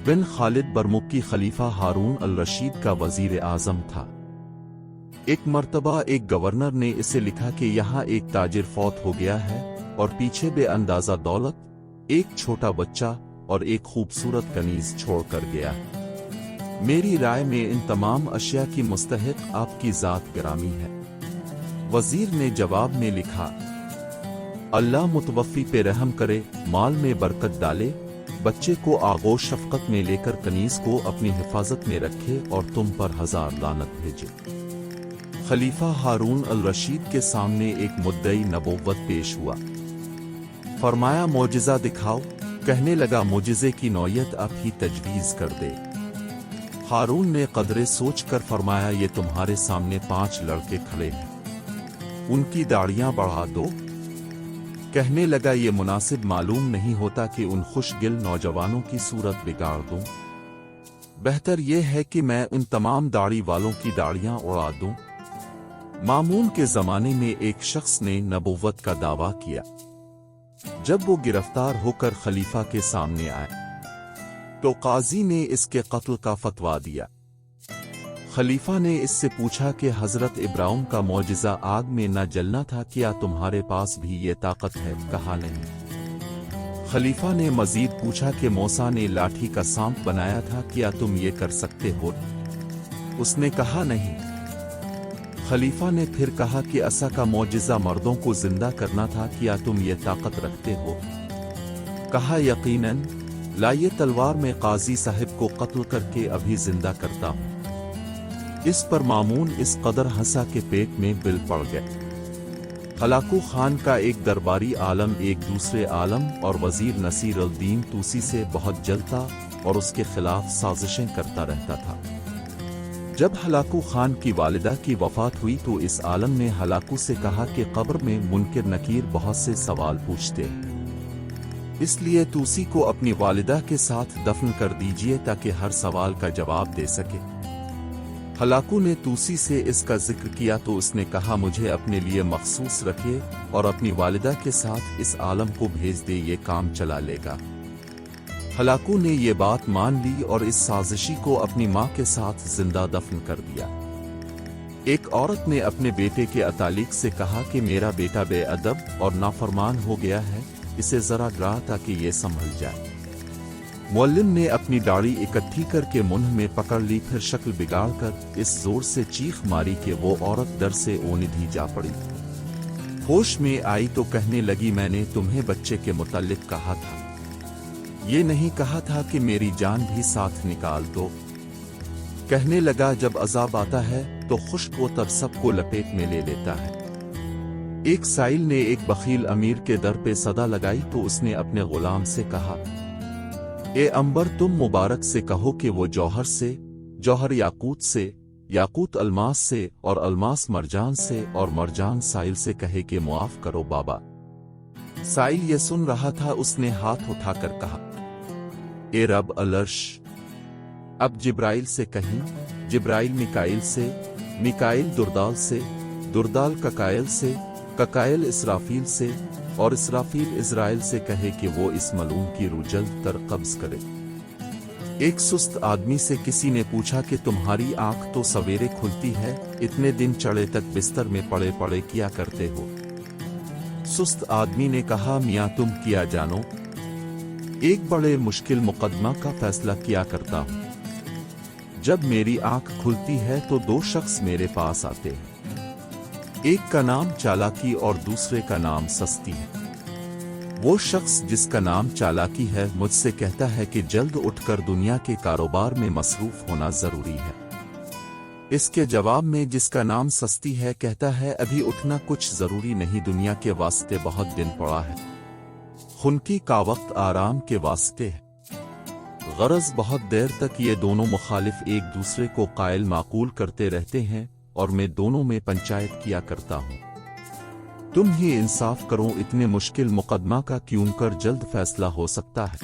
बिन खालिद बरमुक्की खलीफा हारून अल रशीद का वजीर आजम था। एक मर्तबा एक गवर्नर ने इसे लिखा कि यहाँ एक ताजिर फौत हो गया है और पीछे बेअंदाजा दौलत, एक छोटा बच्चा और एक खूबसूरत कनीज छोड़ कर गया। मेरी राय में इन तमाम अशिया की मुस्तहिक आपकी जात गिरामी है। वजीर ने जवाब में लिखा, अल्लाह मुतवफ़ी पे रहम करे, माल में बरकत डाले, बच्चे को आगोश शफ़क़त में लेकर कनीज को अपनी हिफाजत में रखे और तुम पर 1000 लानत भेजे। खलीफा हारून अल रशीद के सामने एक मुद्दई नबुव्वत पेश हुआ। फरमाया, मोजिज़ा दिखाओ। कहने लगा, मोजिज़े की नौयत आप ही तजवीज़ कर दे। हारून ने कदरे सोच कर फरमाया, ये तुम्हारे सामने 5 लड़के खड़े हैं, उनकी दाढ़ियां बढ़ा दो। कहने लगा, ये मुनासिब मालूम नहीं होता कि उन खुशगिल नौजवानों की सूरत बिगाड़ दूं। बेहतर यह है कि मैं उन तमाम दाढ़ी वालों की दाढ़ियां उड़ा दूं। मामून के जमाने में एक शख्स ने नबुव्वत का दावा किया। जब वो गिरफ्तार होकर खलीफा के सामने आए तो काजी ने इसके कत्ल का फतवा दिया। खलीफा ने इससे पूछा कि हजरत इब्राहिम का मौजिज़ा आग में न जलना था, क्या तुम्हारे पास भी ये ताकत है? कहा नहीं। खलीफा ने मजीद पूछा कि मूसा ने लाठी का सांप बनाया था, क्या तुम ये कर सकते हो? उसने कहा नहीं। खलीफा ने फिर कहा कि असा का मौजिज़ा मर्दों को जिंदा करना था, क्या तुम ये ताकत रखते हो? कहा, यकीनन, लाइए तलवार में काजी साहिब को कत्ल करके अभी जिंदा करता हूं। इस पर मामून इस कदर हंसा के पेट में बिल पड़ गए। हलाकू खान का एक दरबारी आलम एक दूसरे आलम और वजीर नसीर अल दीन तूसी से बहुत जलता और उसके खिलाफ साजिशें करता रहता था। जब हलाकू खान की वालिदा की वफात हुई तो इस आलम ने हलाकू से कहा कि कब्र में मुनकिर नकीर बहुत से सवाल पूछते हैं, इसलिए तूसी को अपनी वालिदा के साथ दफन कर दीजिए ताकि हर सवाल का जवाब दे सके। हलाकू ने तूसी से इसका जिक्र किया तो उसने कहा, मुझे अपने लिए मखसूस रखिए और अपनी वालिदा के साथ इस आलम को भेज दे, ये काम चला लेगा। हलाकू ने ये बात मान ली और इस साजिशी को अपनी माँ के साथ जिंदा दफन कर दिया। एक औरत ने अपने बेटे के अतालिक से कहा कि मेरा बेटा बेअदब और नाफरमान हो गया है, इसे जरा डरा ताकि ये संभल जाए। मुअल्लिम ने अपनी दाढ़ी इकट्ठी करके मुंह में पकड़ ली, फिर शक्ल बिगाड़कर इस जोर से चीख मारी कि वो औरत डर से ओनिधी जा पड़ी। होश में आई तो कहने लगी, मैंने तुम्हें बच्चे के मुताल्लिक कहा था, ये नहीं कहा था कि मेरी जान भी साथ निकाल दो। कहने लगा, जब अजाब आता है तो खुश्क व तर सबको लपेट में ले लेता है। एक साइल ने एक बखील अमीर के दर पे सदा लगाई तो उसने अपने गुलाम से कहा, ए अंबर, तुम मुबारक से कहो कि वो जौहर से, जौहर याकूत से, याकूत अलमास से और अलमास मरजान से और मरजान साइल से कहे कि मुआफ करो बाबा। साइल ये सुन रहा था, उसने हाथ उठाकर कहा, ए रब अलर्श, अब जिब्राइल से कहीं, जिब्राइल मिकाइल से, मिकाइल दुर्दाल से, दुर्दाल ककायल से, ककायल इसराफील से और इसराफील इज़राइल से कहे कि वो इस मलूम की रूह जल्द तर कब्ज करे। एक सुस्त आदमी से किसी ने पूछा कि तुम्हारी आंख तो सवेरे खुलती है, इतने दिन चढ़े तक बिस्तर में पड़े पड़े क्या करते हो? सुस्त आदमी ने कहा, मियाँ तुम किया जानो, एक बड़े मुश्किल मुकदमा का फैसला किया करता हूँ। जब मेरी आंख खुलती है तो 2 शख्स मेरे पास आते हैं, एक का नाम चालाकी और दूसरे का नाम सस्ती है। वो शख्स जिसका नाम चालाकी है मुझसे कहता है कि जल्द उठकर दुनिया के कारोबार में मसरूफ होना जरूरी है। इसके जवाब में जिसका नाम सस्ती है कहता है, अभी उठना कुछ जरूरी नहीं, दुनिया के वास्ते बहुत दिन पड़ा है, खुनकी का वक्त आराम के वास्ते है। गरज बहुत देर तक ये दोनों मुखालिफ एक दूसरे को कायल माकूल करते रहते हैं और मैं दोनों में पंचायत किया करता हूँ। तुम ही इंसाफ करो, इतने मुश्किल मुकदमा का क्यों कर जल्द फैसला हो सकता है।